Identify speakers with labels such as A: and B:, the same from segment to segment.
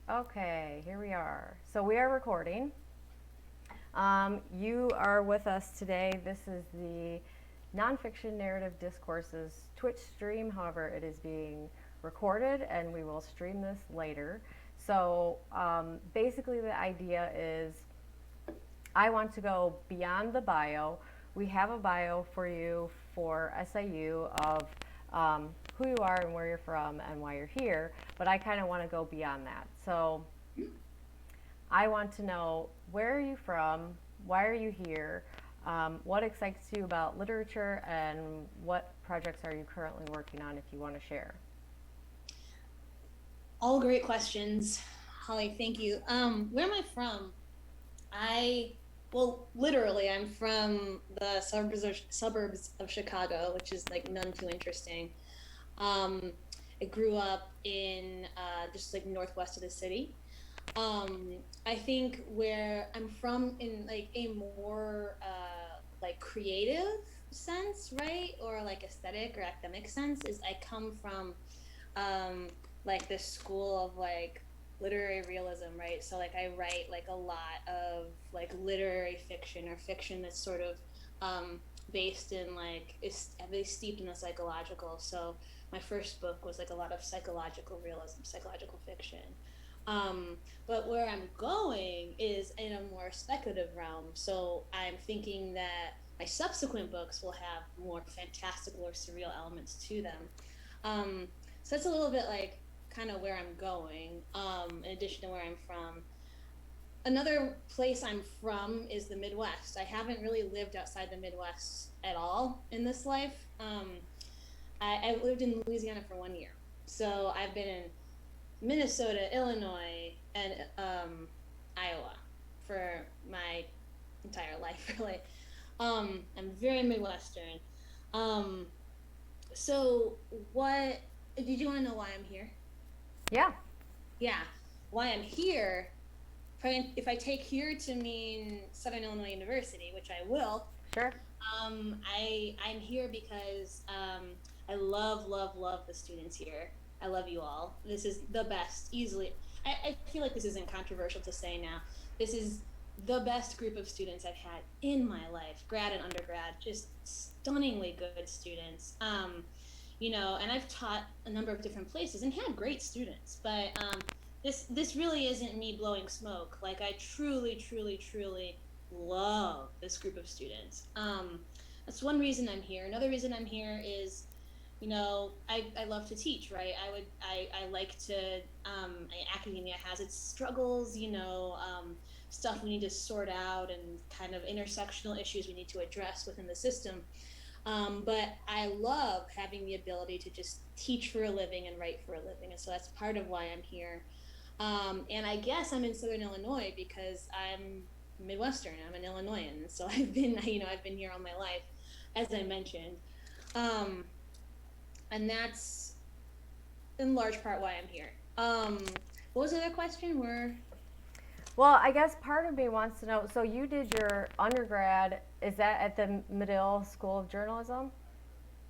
A: Okay, here we are. So we are recording. You are with us today. This is the Nonfiction Narrative Discourses Twitch stream. However, it is being recorded and we will stream this later. So basically, the idea is I want to go beyond the bio. We have a bio for you for SIU of who you are and where you're from and why you're here, but I kind of want to go beyond that. So I want to know, where are you from? Why are you here? What excites you about literature, and what projects are you currently working on, if you want to share?
B: All great questions, Holly. Thank you. Where am I from? Literally, I'm from the suburbs of Chicago, which is like none too interesting. Um, I grew up in just like northwest of the city. I think where I'm from in like a more like creative sense, right? Or like aesthetic or academic sense is I come from um like this school of like literary realism, right? So like I write like a lot of like literary fiction or fiction that's sort of based in like is heavily steeped in the psychological. So my first book was like a lot of psychological realism, psychological fiction. um but where I'm going is in a more speculative realm, so I'm thinking that my subsequent books will have more fantastical or surreal elements to them. um so that's a little bit like kind of where I'm going, in addition to where I'm from. Another place I'm from is the Midwest. I haven't really lived outside the Midwest at all in this life. I lived in Louisiana for 1 year. So I've been in Minnesota, Illinois, and Iowa for my entire life, really. I'm very Midwestern. Um, so what did you want to know why I'm here?
A: Yeah,
B: Yeah, why I'm here. If I take here to mean Southern Illinois University, which I will,
A: sure.
B: I'm here because I love the students here. I love you all. This is the best, easily. I feel like this isn't controversial to say now. This is the best group of students I've had in my life, grad and undergrad, just stunningly good students. And I've taught a number of different places and had great students, but this really isn't me blowing smoke. Like I truly love this group of students. That's one reason I'm here. Another reason I'm here is, I love to teach, right? I like to, academia has its struggles, stuff we need to sort out and kind of intersectional issues we need to address within the system. But I love having the ability to just teach for a living and write for a living. And so that's part of why I'm here. And I guess I'm in Southern Illinois because I'm Midwestern. I'm an Illinoisan. So I've been here all my life, as I mentioned. Um, and that's in large part why I'm here. What was the other question?
A: Well, I guess part of me wants to know, so you did your undergrad, is that at the Medill School of Journalism?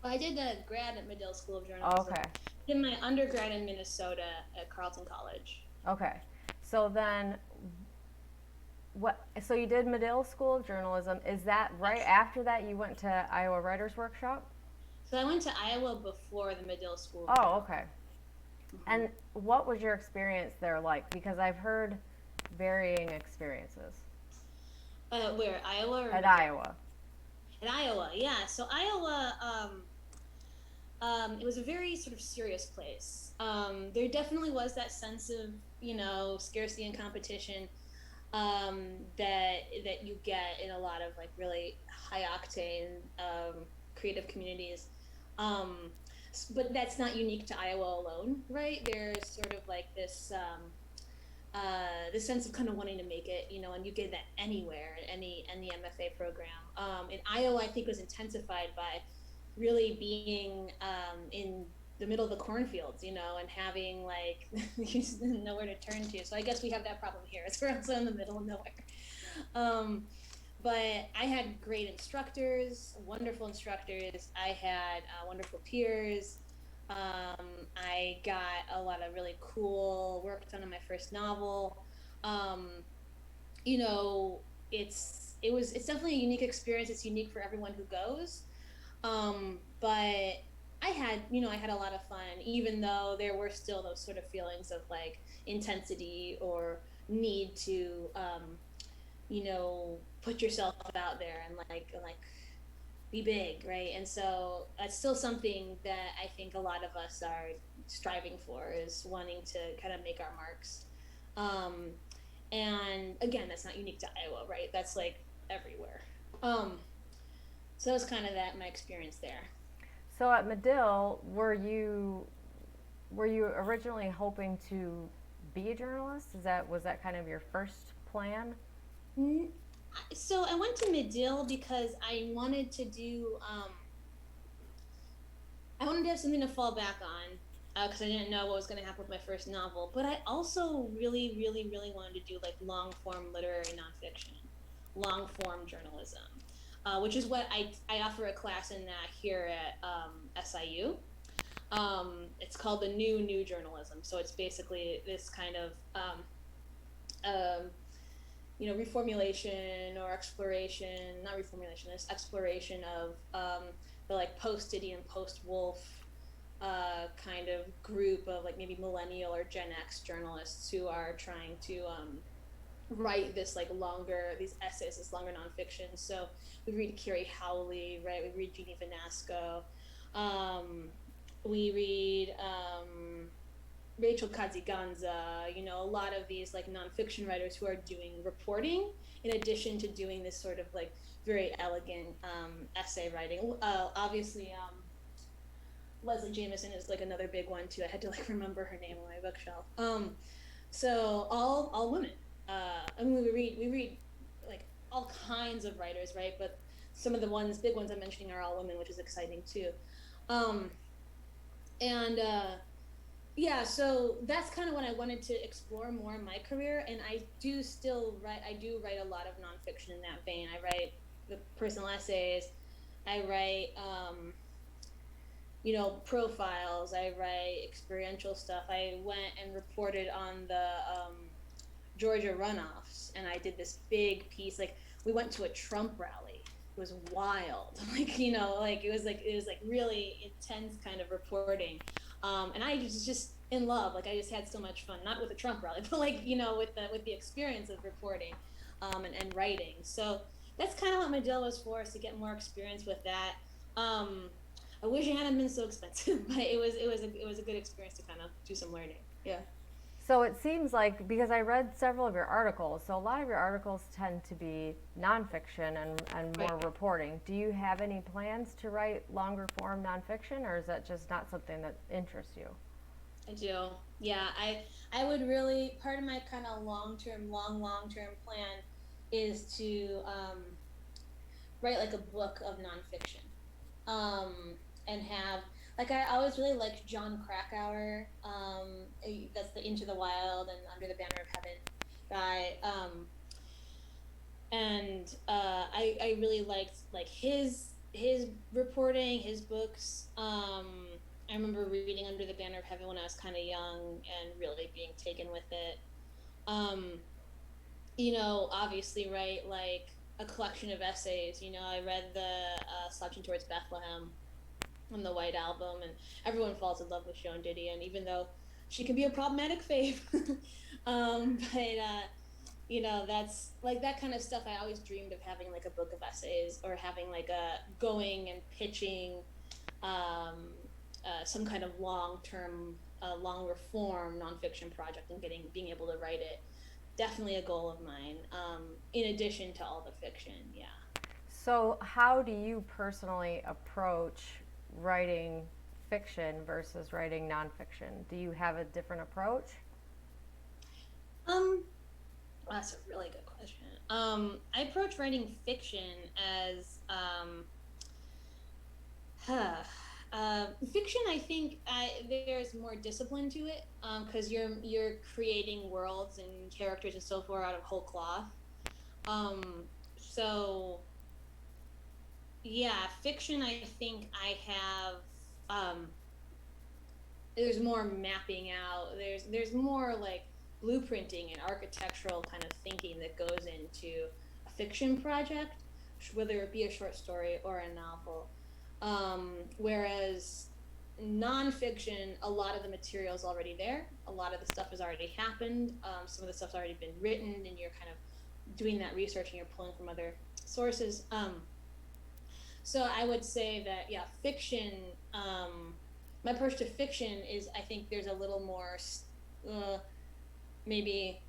B: I did the grad at Medill School of Journalism.
A: Okay.
B: Did my undergrad in Minnesota at Carleton College.
A: Okay. So then, so you did Medill School of Journalism. Is that right
B: Yes.
A: after that you went to Iowa Writers Workshop?
B: So I went to Iowa before the Medill School of
A: Oh,
B: Journalism.
A: okay.
B: Hmm.
A: And what was your experience there like? Because I've heard varying experiences
B: Where, Iowa or
A: at
B: Medill?
A: Iowa.
B: In Iowa, yeah. So Iowa, it was a very sort of serious place. There definitely was that sense of, scarcity and competition, that you get in a lot of like really high octane creative communities. Um, but that's not unique to Iowa alone, right? There's sort of like this sense of kind of wanting to make it, and you get that anywhere in any MFA program. In Iowa, I think was intensified by really being in the middle of the cornfields, and having like nowhere to turn to. So I guess we have that problem here. It's we're also in the middle of nowhere. Um, but I had great instructors, wonderful instructors. I had wonderful peers. I got a lot of really cool work done on my first novel. Um, you know, it's definitely a unique experience. It's unique for everyone who goes. But I had a lot of fun, even though there were still those sort of feelings of like intensity or need to, put yourself out there and like be big, right? And so it's still something that I think a lot of us are striving for, is wanting to kind of make our marks. Um, and again, that's not unique to Iowa, right? That's like everywhere. Um, so that's kind of that my experience there.
A: So at Medill, were you originally hoping to be a journalist? Was that kind of your first plan?
B: So I went to Medill because I wanted to have something to fall back on, because I didn't know what was going to happen with my first novel. But I also really, really, really wanted to do like long form literary nonfiction, long form journalism, which is what I offer a class in that here at SIU. It's called the New Journalism. So it's basically this kind of um, reformulation or exploration, not reformulation, this exploration of the like post-Diddy and post-Wolf kind of group of like maybe millennial or Gen X journalists who are trying to write this like longer, these essays, this longer nonfiction. So we read Kiri Howley, right? We read Jeannie Vanasco. We read Rachel Kadziganza, a lot of these like nonfiction writers who are doing reporting in addition to doing this sort of like very elegant essay writing. Obviously, Leslie Jameson is like another big one too. I had to like remember her name on my bookshelf. So all women. I mean, we read like all kinds of writers, right? But some of the big ones I'm mentioning are all women, which is exciting too. Um, and Yeah, so that's kind of what I wanted to explore more in my career, and I do write a lot of nonfiction in that vein. I write the personal essays, I write profiles, I write experiential stuff. I went and reported on the Georgia runoffs, and I did this big piece. Like we went to a Trump rally. It was wild. Like it was like really intense kind of reporting. And I was just in love. Like I just had so much fun, not with the Trump rally, but like with the experience of reporting, and writing. So that's kind of what my deal was for, is to get more experience with that. Um, I wish it hadn't been so expensive, but it was a good experience to kind of do some learning. Yeah.
A: So it seems like, because I read several of your articles, so a lot of your articles tend to be nonfiction and
B: Right.
A: more reporting. Do you have any plans to write longer form nonfiction, or is that just not something that interests you?
B: I do. Yeah, I would really, part of my kind of long term plan is to write like a book of nonfiction. And have like I always really liked John Krakauer. That's the Into the Wild and Under the Banner of Heaven guy. And I really liked like his reporting, his books. I remember reading Under the Banner of Heaven when I was kind of young and really being taken with it. Um, Obviously, right, like a collection of essays. I read the Slouching Towards Bethlehem on the White Album, and everyone falls in love with Joan Didion, even though she can be a problematic fave. But that's like that kind of stuff. I always dreamed of having like a book of essays, or having like a going and pitching um, some kind of longer form nonfiction project, and being able to write it. Definitely a goal of mine. In addition to all the fiction, yeah.
A: So, how do you personally approach writing fiction versus writing nonfiction? Do you have a different approach?
B: Um, well, that's a really good question. I approach writing fiction as huh, fiction. I think there's more discipline to it, because you're creating worlds and characters and so forth out of whole cloth. So yeah, fiction. I think I have um, there's more mapping out. There's more like blueprinting and architectural kind of thinking that goes into a fiction project, whether it be a short story or a novel. Whereas nonfiction, a lot of the material is already there. A lot of the stuff has already happened. Some of the stuff's already been written, and you're kind of doing that research and you're pulling from other sources. So I would say that, yeah, fiction, my approach to fiction is, I think there's a little more, maybe,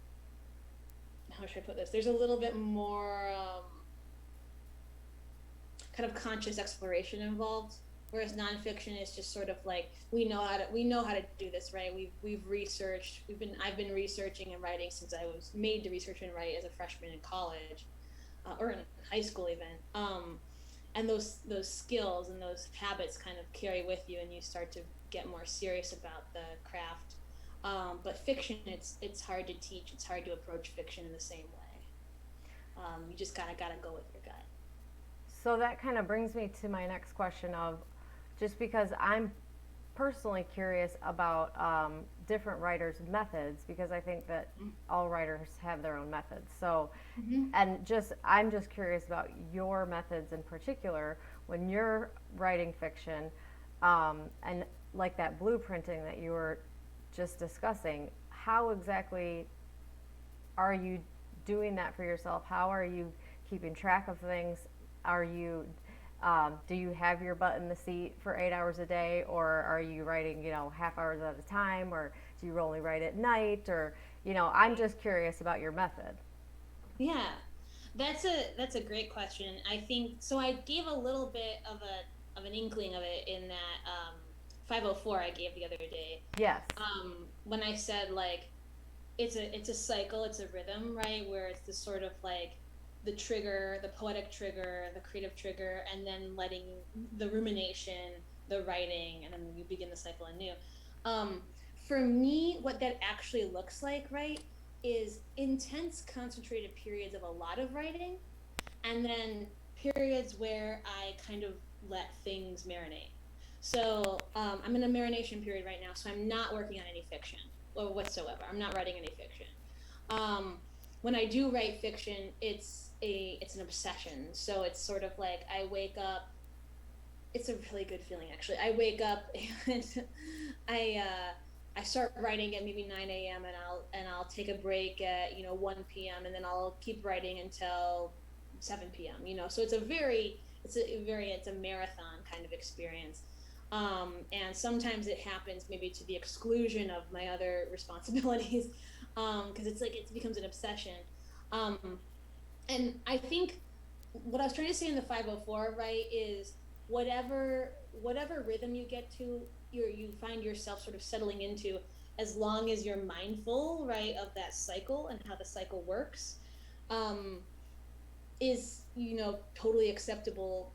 B: how should I put this? There's a little bit more kind of conscious exploration involved. Whereas nonfiction is just sort of like, we know how to do this, right? We've researched, I've been researching and writing since I was made to research and write as a freshman in college, or in high school even. And those skills and those habits kind of carry with you, and you start to get more serious about the craft. But fiction, it's hard to teach. It's hard to approach fiction in the same way. You just gotta go with your gut.
A: So that kind of brings me to my next question of, just because I'm personally curious about different writers' methods, because I think that all writers have their own methods. So, and I'm just curious about your methods in particular when you're writing fiction, and like that blueprinting that you were just discussing. How exactly are you doing that for yourself? How are you keeping track of things? Are you do you have your butt in the seat for 8 hours a day, or are you writing, half hours at a time, or do you only write at night, or, I'm just curious about your method.
B: Yeah, that's a great question. I think so. I gave a little bit of an inkling of it in that 504 I gave the other day.
A: Yes.
B: When I said, like, it's a cycle, it's a rhythm, right? Where it's this sort of like the trigger, the poetic trigger, the creative trigger, and then letting the rumination, the writing, and then you begin the cycle anew. For me, what that actually looks like, right, is intense concentrated periods of a lot of writing, and then periods where I kind of let things marinate. So I'm in a marination period right now, so I'm not working on any fiction whatsoever. I'm not writing any fiction. When I do write fiction, it's an obsession. So it's sort of like I wake up. It's a really good feeling, actually. I wake up and I start writing at maybe 9 a.m. and I'll take a break at 1 p.m. and then I'll keep writing until 7 p.m. So it's a marathon kind of experience. And sometimes it happens maybe to the exclusion of my other responsibilities, because it becomes an obsession. And I think what I was trying to say in the 504, right, is whatever rhythm you get to, you find yourself sort of settling into, as long as you're mindful, right, of that cycle and how the cycle works, is totally acceptable.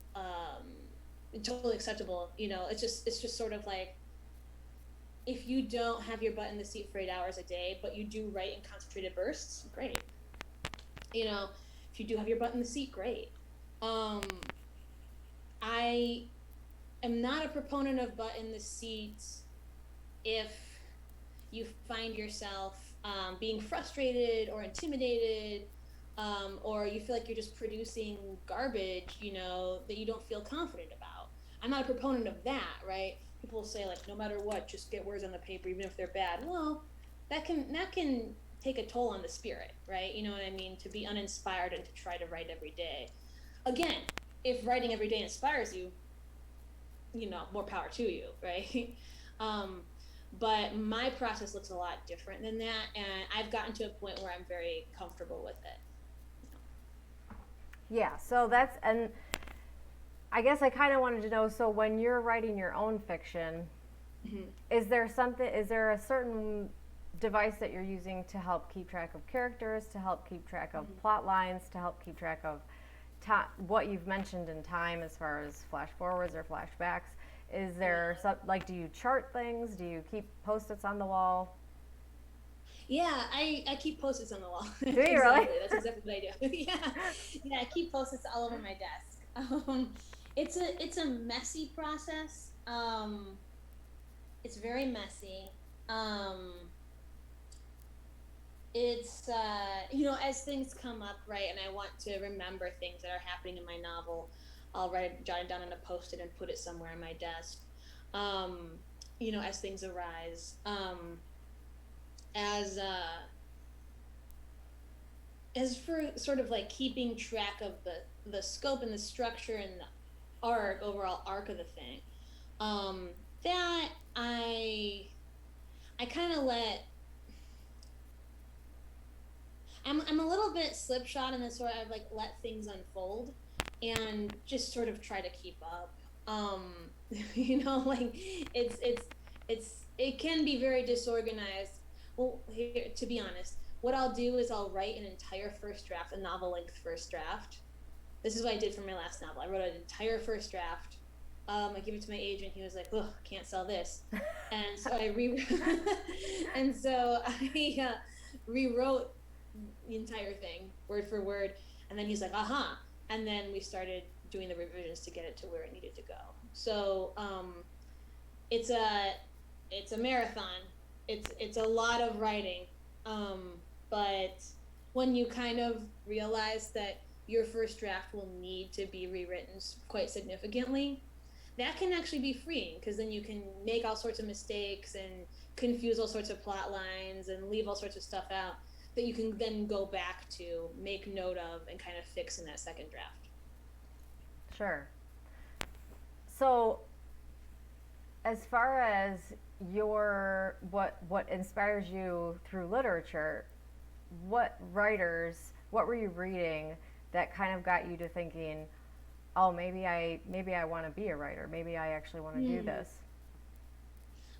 B: Totally acceptable. It's just sort of like, if you don't have your butt in the seat for 8 hours a day, but you do write in concentrated bursts, great. If you do have your butt in the seat, great. I am not a proponent of butt in the seat if you find yourself being frustrated or intimidated, or you feel like you're just producing garbage, that you don't feel confident about. I'm not a proponent of that, right? People say, like, no matter what, just get words on the paper, even if they're bad. Well, that can take a toll on the spirit, right? You know what I mean? To be uninspired and to try to write every day. Again, if writing every day inspires you, more power to you, right? But my process looks a lot different than that, and I've gotten to a point where I'm very comfortable with it.
A: Yeah, so and I guess I kind of wanted to know, so when you're writing your own fiction, is there a certain device that you're using to help keep track of characters, to help keep track of plot lines, to help keep track of what you've mentioned in time as far as flash forwards or flashbacks? Is there do you chart things? Do you keep Postits on the wall?
B: Yeah, I keep Postits on the wall.
A: Do you really?
B: That's exactly what I do. Yeah, I keep Postits all over my desk. It's a messy process. It's very messy. Um, it's as things come up, right, and I want to remember things that are happening in my novel, I'll jot it down on a post-it and put it somewhere on my desk. Um, as things arise. As as for sort of like keeping track of the scope and the structure and the overall arc of the thing, um, that I kind of let I'm a little bit slipshod in this sort of like let things unfold and just sort of try to keep up. Um, like it can be very disorganized. Well, here, to be honest, what I'll do is I'll write an entire first draft, a novel length first draft. This is what I did for my last novel. I wrote an entire first draft. I gave it to my agent. He was like, "Ugh, can't sell this," and so and so I rewrote the entire thing word for word, and then he's like, "Aha!" And then we started doing the revisions to get it to where it needed to go. So it's a marathon. It's a lot of writing, but when you kind of realize that your first draft will need to be rewritten quite significantly, that can actually be freeing, because then you can make all sorts of mistakes and confuse all sorts of plot lines and leave all sorts of stuff out that you can then go back to, make note of, and kind of fix in that second draft.
A: Sure. So, as far as what inspires you through literature, what were you reading that kind of got you to thinking, oh, maybe I want to be a writer. Maybe I actually want to do this.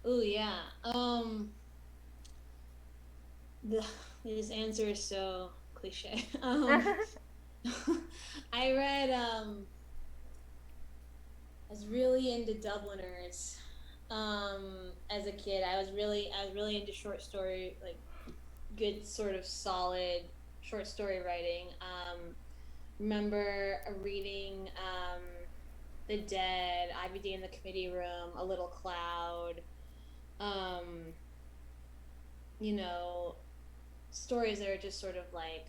B: Oh yeah. This answer is so cliche. I read. I was really into Dubliners. As a kid, I was really into short story, like good sort of solid short story writing. Remember reading The Dead, Ivy Day in the Committee Room, A Little Cloud. Um, Stories that are just sort of like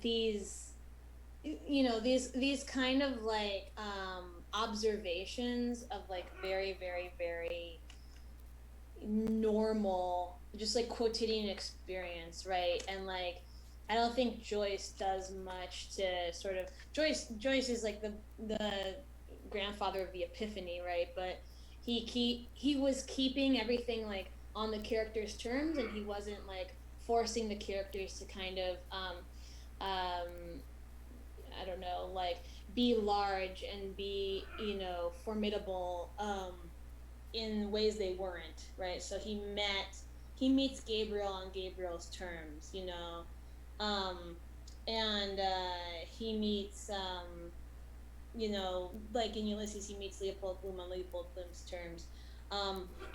B: these these kind of like observations of like very very very normal, just like quotidian experience, right? And like I don't think Joyce does much to sort of Joyce is like the grandfather of the epiphany, right? But he was keeping everything like on the characters' terms, and he wasn't like forcing the characters to kind of I don't know, like be large and be formidable in ways they weren't, right? So he meets Gabriel on Gabriel's terms, and he meets like in Ulysses, he meets Leopold Bloom on Leopold Bloom's terms,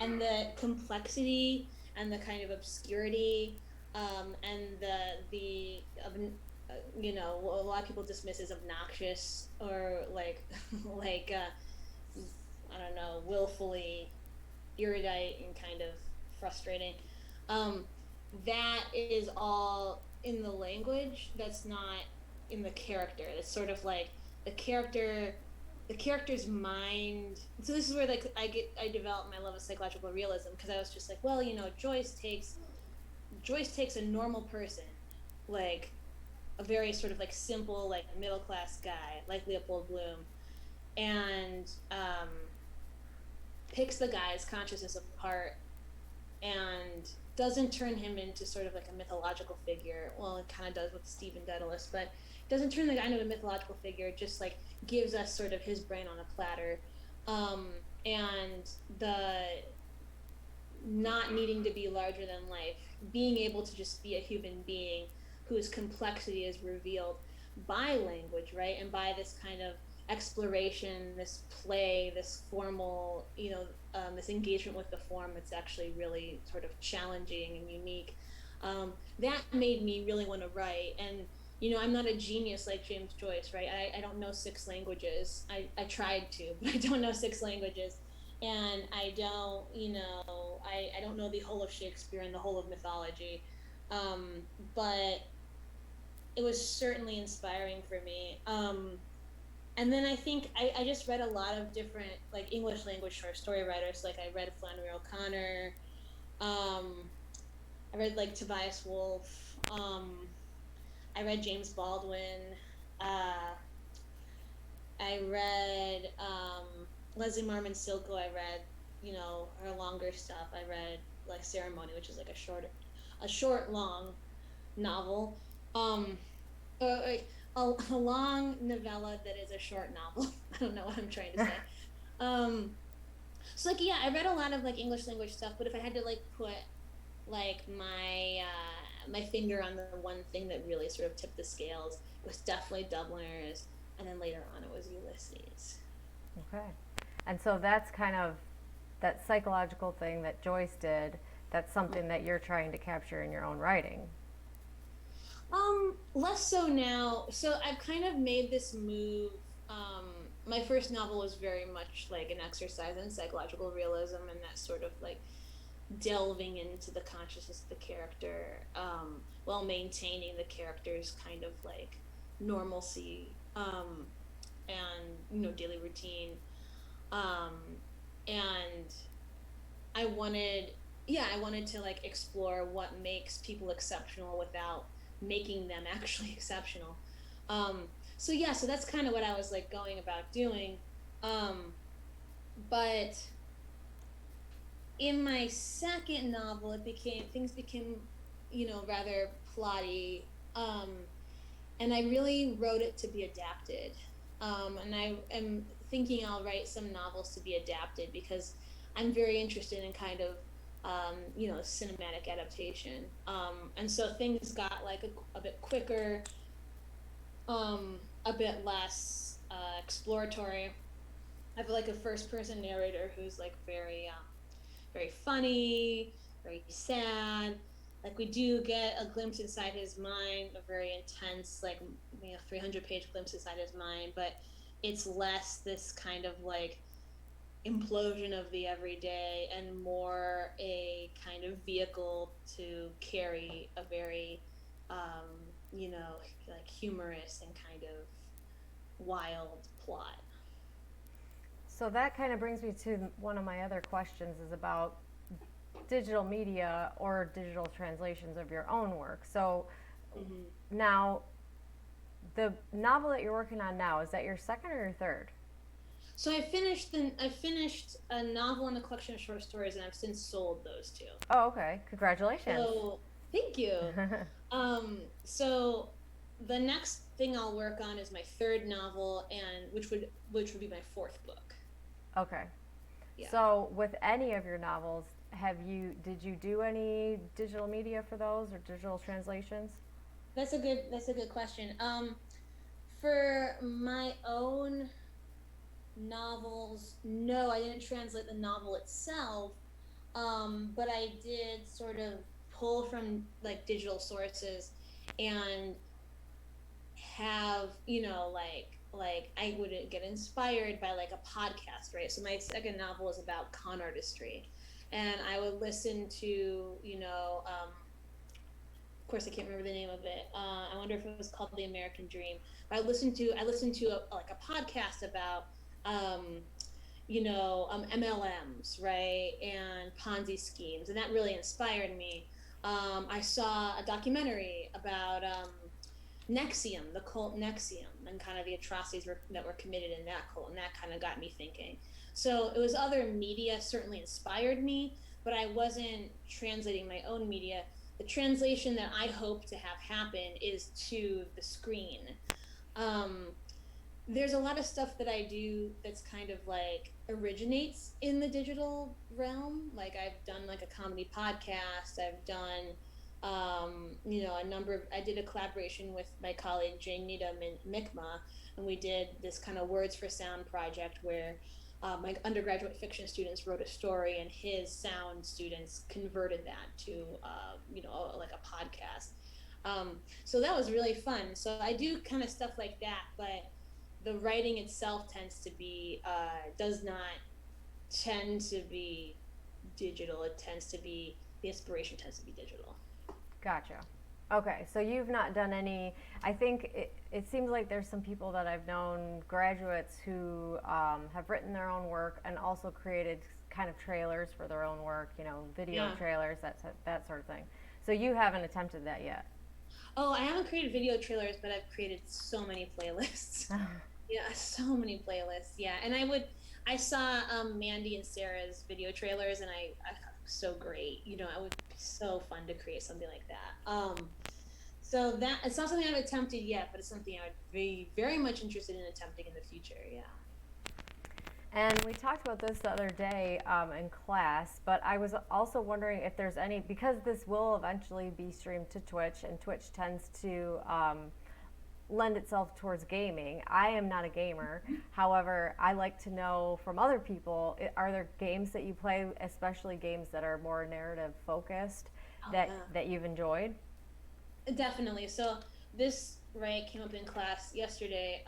B: and the complexity and the kind of obscurity, and the a lot of people dismiss as obnoxious or like like I don't know, willfully erudite and kind of frustrating. That is all in the language. That's not in the character. It's sort of like the character's mind. So this is where like I developed my love of psychological realism, because I was just like, well, Joyce takes a normal person, like a very sort of like simple, like middle class guy like Leopold Bloom, and picks the guy's consciousness apart and doesn't turn him into sort of like a mythological figure. Well, it kind of does with Stephen Dedalus, but doesn't turn the guy into a mythological figure. Just like gives us sort of his brain on a platter, and the not needing to be larger than life, being able to just be a human being whose complexity is revealed by language, right? And by this kind of exploration, this play, this formal, this engagement with the form that's actually really sort of challenging and unique. That made me really want to write. And, I'm not a genius like James Joyce, right? I don't know 6 languages. I tried to, but I don't know 6 languages. and I don't, I don't know the whole of Shakespeare and the whole of mythology, but it was certainly inspiring for me. And then I think I just read a lot of different like English language short story writers. Like I read Flannery O'Connor. Um, I read like Tobias Wolff. I read James Baldwin. Uh, I read Leslie Marmon Silko. I read, her longer stuff. I read like Ceremony, which is like a short long novel. Um, a long novella that is a short novel. I don't know what I'm trying to say. Um, so like yeah, I read a lot of like English language stuff, but if I had to like put like my finger on the one thing that really sort of tipped the scales, it was definitely Dubliners, and then later on it was Ulysses.
A: Okay. And so that's kind of that psychological thing that Joyce did. That's something that you're trying to capture in your own writing.
B: Less so now. So I've kind of made this move. My first novel was very much like an exercise in psychological realism and that sort of like delving into the consciousness of the character, while maintaining the character's kind of like normalcy, and daily routine. Um, and I wanted, yeah, I wanted to like explore what makes people exceptional without making them actually exceptional. Um, so yeah, so that's kind of what I was like going about doing. Um, but in my second novel, things became, rather plotty. Um, and I really wrote it to be adapted. And I am thinking I'll write some novels to be adapted because I'm very interested in kind of, cinematic adaptation. And so things got like a bit quicker, a bit less exploratory. I have like a first person narrator who's like very funny, very sad. Like we do get a glimpse inside his mind, a very intense, like 300-page glimpse inside his mind, but it's less this kind of like implosion of the everyday and more a kind of vehicle to carry a very, like humorous and kind of wild plot.
A: So that kind of brings me to one of my other questions is about digital media or digital translations of your own work. So
B: Mm-hmm.
A: now, the novel that you're working on now, is that your second or your third?
B: So I finished a novel and a collection of short stories, and I've since sold those two.
A: Oh, okay. Congratulations.
B: So thank you. So the next thing I'll work on is my third novel, and which would be my fourth book.
A: Okay.
B: Yeah,
A: So with any of your novels, did you do any digital media for those or digital translations?
B: that's a good question. For my own novels, no, I didn't translate the novel itself, but I did sort of pull from like digital sources and have, like I would get inspired by like a podcast, right? So my second novel is about con artistry, and I would listen to, of course I can't remember the name of it. I wonder if it was called The American Dream. But I listened to like a podcast about MLMs, right, and Ponzi schemes, and that really inspired me. I saw a documentary about Nexium, the cult Nexium, and kind of the atrocities that were committed in that cult, and that kind of got me thinking. So it was other media certainly inspired me, but I wasn't translating my own media. The translation that I hope to have happen is to the screen. Um, there's a lot of stuff that I do that's kind of like originates in the digital realm. Like I've done like a comedy podcast. I've done, I did a collaboration with my colleague Jane Needham in MICMA, and we did this kind of Words for Sound project where my undergraduate fiction students wrote a story, and his sound students converted that to, like a podcast. So that was really fun. So I do kind of stuff like that, but the writing itself tends to be does not tend to be digital. It tends to be, the inspiration tends to be digital.
A: Gotcha. Okay, so you've not done any. I think it seems like there's some people that I've known, graduates, who have written their own work and also created kind of trailers for their own work, video
B: Yeah.
A: trailers, that sort of thing. So you haven't attempted that yet.
B: Oh, I haven't created video trailers, but I've created so many playlists. Yeah, so many playlists. Yeah, and I saw Mandy and Sarah's video trailers, and I thought it was so great. It would be so fun to create something like that. So that it's not something I've attempted yet, but it's something I would be very much interested in attempting in the future. Yeah.
A: And we talked about this the other day in class, but I was also wondering if there's any, because this will eventually be streamed to Twitch, and Twitch tends to lend itself towards gaming. I am not a gamer. However, I like to know from other people, are there games that you play, especially games that are more narrative focused,
B: Oh
A: that,
B: yeah.
A: that you've enjoyed?
B: Definitely. So this right came up in class yesterday.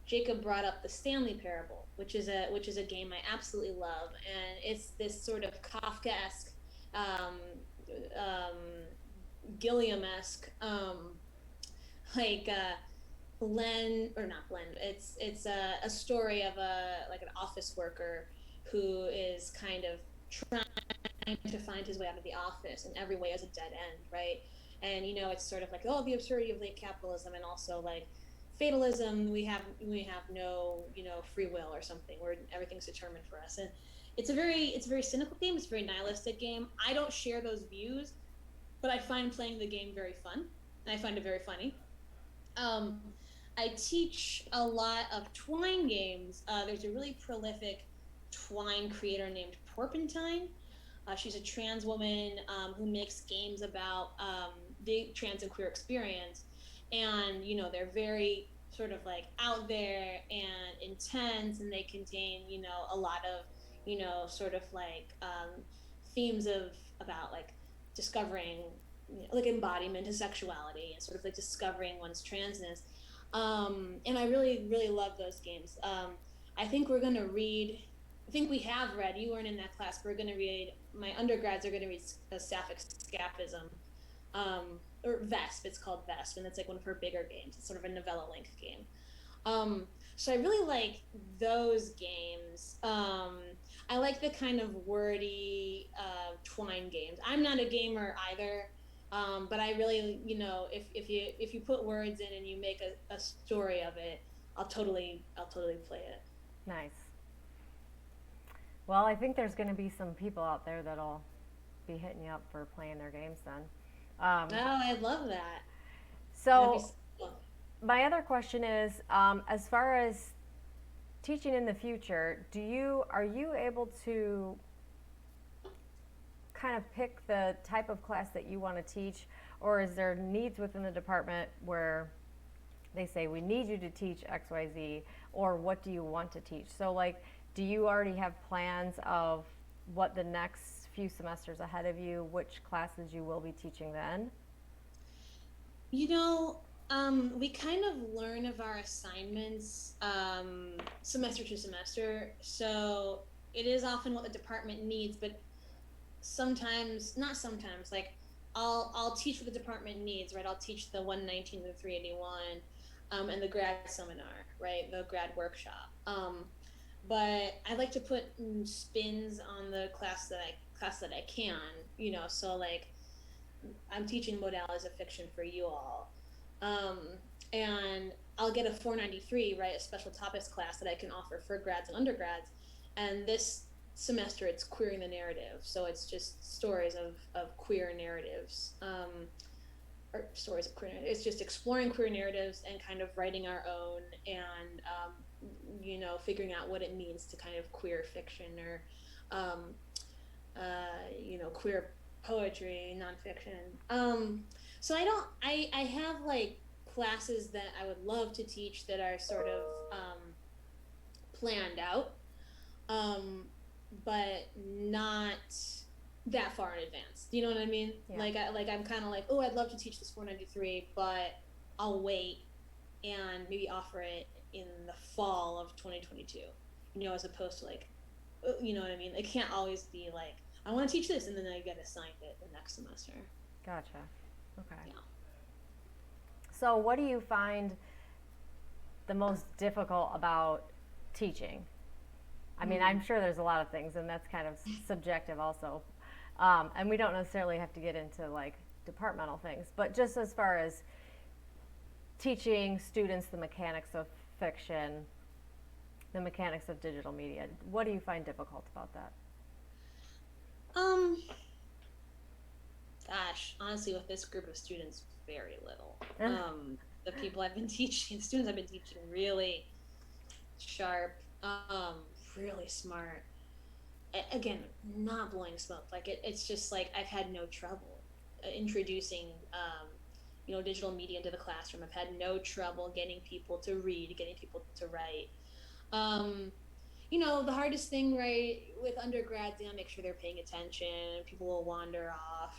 B: Jacob brought up the Stanley Parable, which is a game I absolutely love, and it's this sort of Kafkaesque, um, um, Gilliam-esque, like blend or not blend. It's a story of an office worker who is kind of trying to find his way out of the office, and every way is a dead end, right? And it's sort of like, oh, the absurdity of late capitalism, and also like fatalism. We have no free will or something, where everything's determined for us. And it's a very cynical game. It's a very nihilistic game. I don't share those views, but I find playing the game very fun. I find it very funny. Um, I teach a lot of Twine games. There's a really prolific Twine creator named Porpentine. She's a trans woman who makes games about the trans and queer experience. And, they're very sort of like out there and intense, and they contain, a lot of, sort of like themes about like discovering, like embodiment and sexuality, and sort of like discovering one's transness. And I really, really love those games. I think we're going to read I think we have read. You weren't in that class. We're going to read. My undergrads are going to read Sapphic Scaphism, or Vesp. It's called Vesp, and it's like one of her bigger games. It's sort of a novella-length game. So I really like those games. I like the kind of wordy Twine games. I'm not a gamer either, but I really, if you put words in and you make a story of it, I'll totally play it.
A: Nice. Well, I think there's going to be some people out there that'll be hitting you up for playing their games then.
B: Oh, I love that. That'd be
A: So,
B: so fun.
A: my other question is, as far as teaching in the future, are you able to kind of pick the type of class that you want to teach, or is there needs within the department where they say we need you to teach XYZ, or what do you want to teach? So, like, do you already have plans of what the next few semesters ahead of you, which classes you will be teaching then?
B: You know, we kind of learn of our assignments semester to semester. So it is often what the department needs, but sometimes, not sometimes, like I'll teach what the department needs, right? I'll teach the 119 to the 381, and the grad seminar, right? The grad workshop. But I like to put spins on the class that I can, so like I'm teaching modalities of fiction for you all. Um, and I'll get a 493, right, a special topics class that I can offer for grads and undergrads. And this semester it's queering the narrative. So it's just stories of queer narratives. Or stories of queer narratives. It's just exploring queer narratives and kind of writing our own, and, figuring out what it means to kind of queer fiction, or, queer poetry, nonfiction. So I have like classes that I would love to teach that are sort of planned out, um, but not that far in advance. Do you know what I mean?
A: Yeah.
B: I'm kind of like, oh, I'd love to teach this 493, but I'll wait and maybe offer it in the fall of 2022. As opposed to like You know what I mean? It can't always be like, I want to teach this, and then I get assigned it the next semester.
A: Gotcha. Okay.
B: Yeah.
A: So, what do you find the most difficult about teaching? I mean, I'm sure there's a lot of things, and that's kind of subjective also. And we don't necessarily have to get into like departmental things, but just as far as teaching students the mechanics of fiction, the mechanics of digital media, what do you find difficult about that?
B: Um, Gosh, honestly, with this group of students, very little. The people I've been teaching, the students I've been teaching, really sharp, really smart. Again, not blowing smoke. Like it's just like I've had no trouble introducing, digital media into the classroom. I've had no trouble getting people to read, getting people to write. Um, the hardest thing, right, with undergrads, make sure they're paying attention. People will wander off,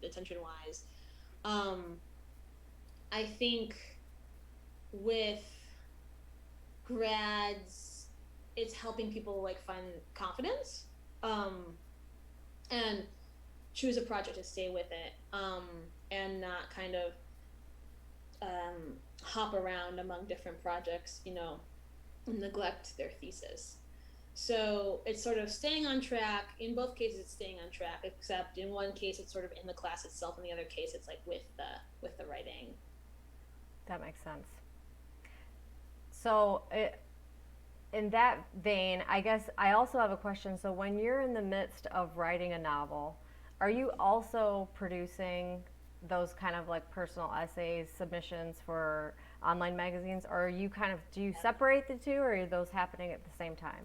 B: attention wise. Um, I think with grads, it's helping people like find confidence, and choose a project to stay with it, and not kind of hop around among different projects, and neglect their thesis. So it's sort of staying on track. In both cases, it's staying on track, except in one case, it's sort of in the class itself. In the other case, it's like with the writing.
A: That makes sense. So, in that vein, I guess I also have a question. So, when you're in the midst of writing a novel, are you also producing those kind of like personal essays, submissions for online magazines, or are you do you separate the two, or are those happening at the same time?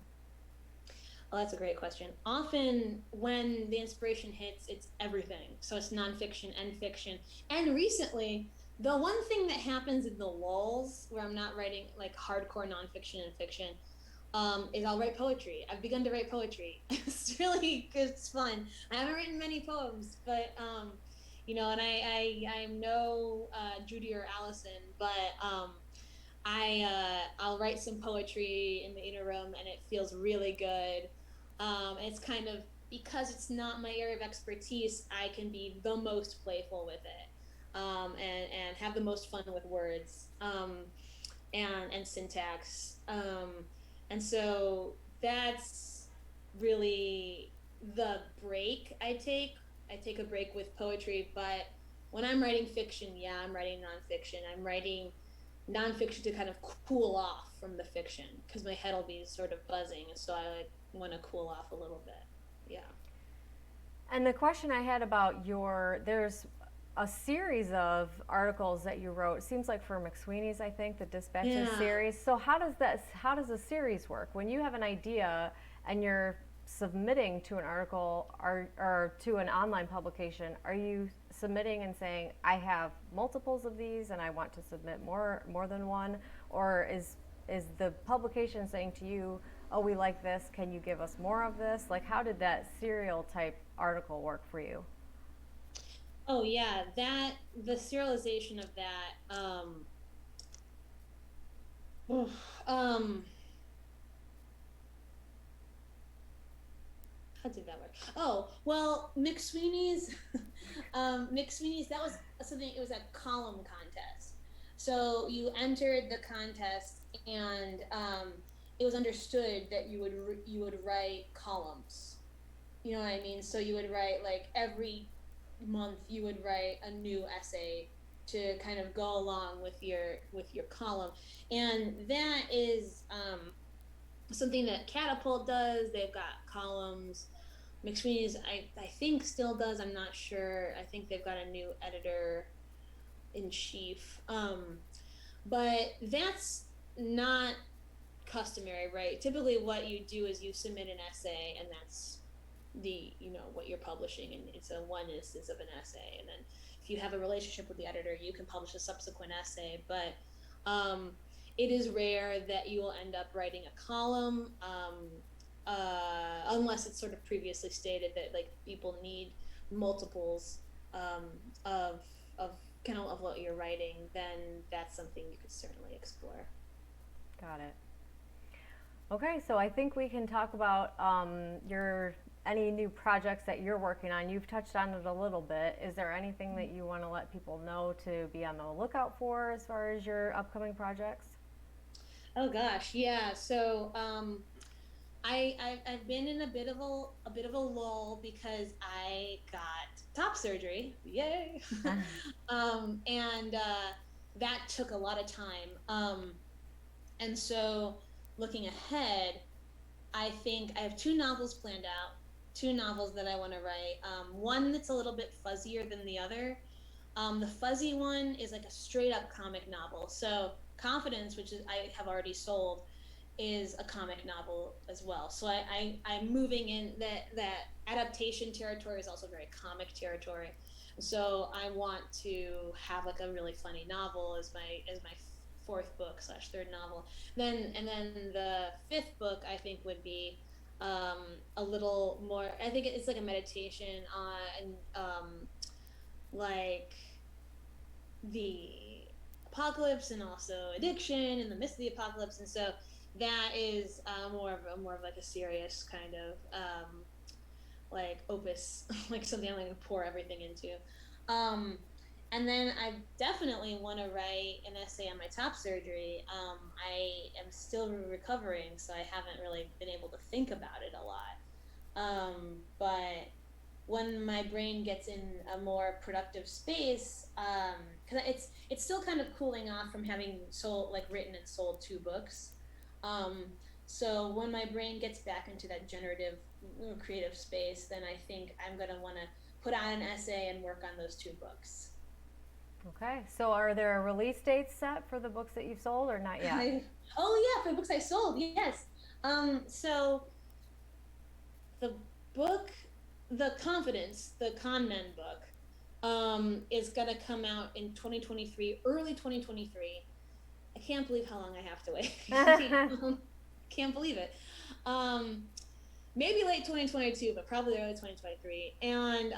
B: Oh, that's a great question. Often, when the inspiration hits, it's everything. So it's nonfiction and fiction. And recently, the one thing that happens in the lulls where I'm not writing like hardcore nonfiction and fiction, is I'll write poetry. I've begun to write poetry. It's fun. I haven't written many poems, but and I'm no Judy or Allison, but I'll write some poetry in the interim, and it feels really good. And it's kind of, because it's not my area of expertise, I can be the most playful with it, and have the most fun with words, and syntax. And so that's really the break I take. I take a break with poetry, but when I'm writing fiction, yeah, I'm writing nonfiction. I'm writing nonfiction to kind of cool off from the fiction because my head will be sort of buzzing, and so I want to cool off a little bit. Yeah.
A: And the question I had about there's a series of articles that you wrote. It seems like for McSweeney's, I think, the Dispatches
B: Yeah.
A: series. So how does a series work? When you have an idea and you're submitting to an article or to an online publication, are you submitting and saying, I have multiples of these and I want to submit more than one? Or is the publication saying to you, oh, we like this, can you give us more of this? Like, how did that serial type article work for you?
B: Oh yeah, the serialization of that. Oof, how did that work? Oh well, McSweeney's, McSweeney's. That was something. It was a column contest. So you entered the contest, and it was understood that you would write columns. You know what I mean? So you would write like every month you would write a new essay to kind of go along with your column, and that is something that Catapult does. They've got columns. McSweeney's, I think, still does. I'm not sure. I think they've got a new editor in chief. But that's not customary, right? Typically, what you do is you submit an essay, and that's what you're publishing, and it's a one instance of an essay. And then if you have a relationship with the editor, you can publish a subsequent essay. But it is rare that you will end up writing a column, unless it's sort of previously stated that like people need multiples, of kind of what you're writing. Then that's something you could certainly explore.
A: Got it. Okay, so I think we can talk about your any new projects that you're working on. You've touched on it a little bit. Is there anything that you want to let people know to be on the lookout for as far as your upcoming projects?
B: Oh gosh, yeah. So I've been in a bit of a lull because I got top surgery. Yay! And that took a lot of time. And so looking ahead, I think I have two novels planned out, two novels that I want to write. One that's a little bit fuzzier than the other. The fuzzy one is like a straight up comic novel. So Confidence, which is I have already sold, is a comic novel as well. So I'm moving in that adaptation territory is also very comic territory. So I want to have like a really funny novel as my fourth book slash third novel. Then the fifth book I think would be a little more. I think it's like a meditation on like the apocalypse and also addiction in the midst of the apocalypse, and so that is more of like a serious kind of like opus, like something I'm going to pour everything into. Um, and then I definitely want to write an essay on my top surgery. I am still recovering, so I haven't really been able to think about it a lot. But when my brain gets in a more productive space, because it's still kind of cooling off from having sold like written and sold two books. Um, so when my brain gets back into that generative creative space, then I think I'm gonna want to put out an essay and work on those two books.
A: Okay, so are there release dates set for the books that you've sold or not yet?
B: Oh yeah, for the books I sold, yes. So the book, the Confidence, the Con Men book, is gonna come out in 2023, early 2023. I can't believe how long I have to wait. Can't believe it. Um, Maybe late 2022, but probably early 2023. And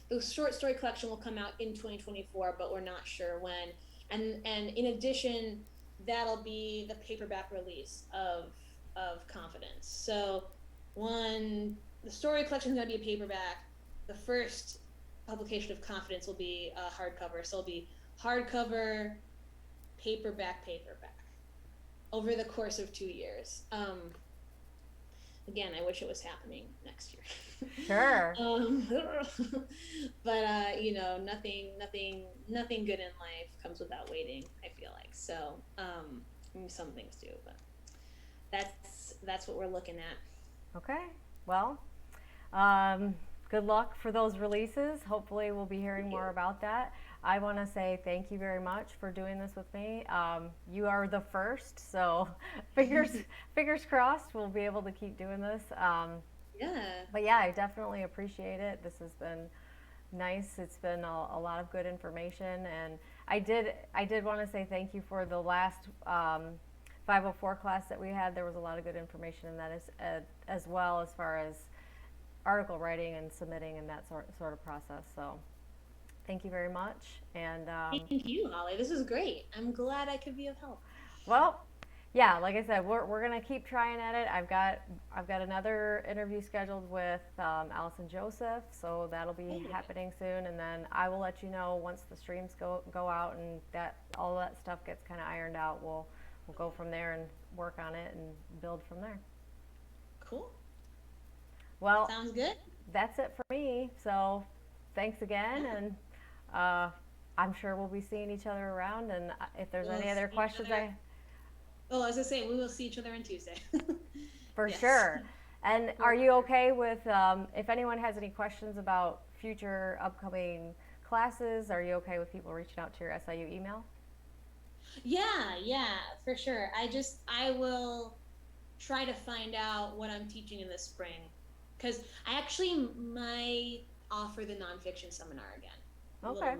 B: the short story collection will come out in 2024, but we're not sure when. And in addition, that'll be the paperback release of Confidence. So one, the story collection is going to be a paperback. The first publication of Confidence will be a hardcover. So it'll be hardcover, paperback over the course of 2 years. Again, I wish it was happening next year.
A: Sure.
B: But you know, nothing good in life comes without waiting. I feel like so. Some things do, but that's what we're looking at.
A: Okay, well, um, good luck for those releases. Hopefully, we'll be hearing more about that. I want to say thank you very much for doing this with me. You are the first, so fingers crossed we'll be able to keep doing this.
B: Yeah.
A: But yeah, I definitely appreciate it. This has been nice. It's been a lot of good information, and I did want to say thank you for the last 504 class that we had. There was a lot of good information in that as well as far as article writing and submitting and that sort of process. So thank you very much. And
B: thank you, Holly. This is great. I'm glad I could be of help.
A: well, yeah, like I said, we're gonna keep trying at it. I've got another interview scheduled with Allison Joseph, so that'll be happening soon. And then I will let you know once the streams go out and that all that stuff gets kind of ironed out. We'll go from there and work on it and build from there.
B: Cool.
A: Well,
B: sounds good.
A: That's it for me. So thanks again, and I'm sure we'll be seeing each other around. And if there's any other questions,
B: I was gonna say we will see each other on Tuesday.
A: For sure. And are you okay with if anyone has any questions about future upcoming classes? Are you okay with people reaching out to your SIU email?
B: Yeah, for sure. I will try to find out what I'm teaching in the spring, because I actually might offer the nonfiction seminar again.
A: Okay.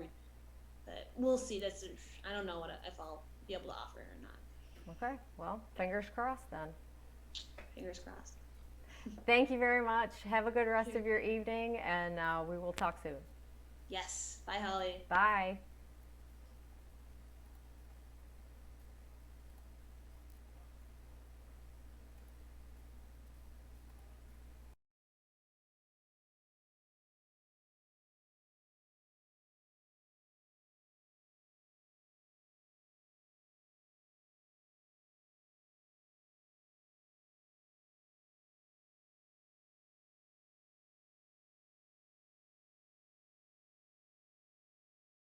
B: But we'll see. I don't know if I'll be able to offer it or not.
A: Okay. Well, fingers crossed then.
B: Fingers crossed.
A: Thank you very much. Have a good rest of your evening, and we will talk soon.
B: Yes. Bye, Holly.
A: Bye.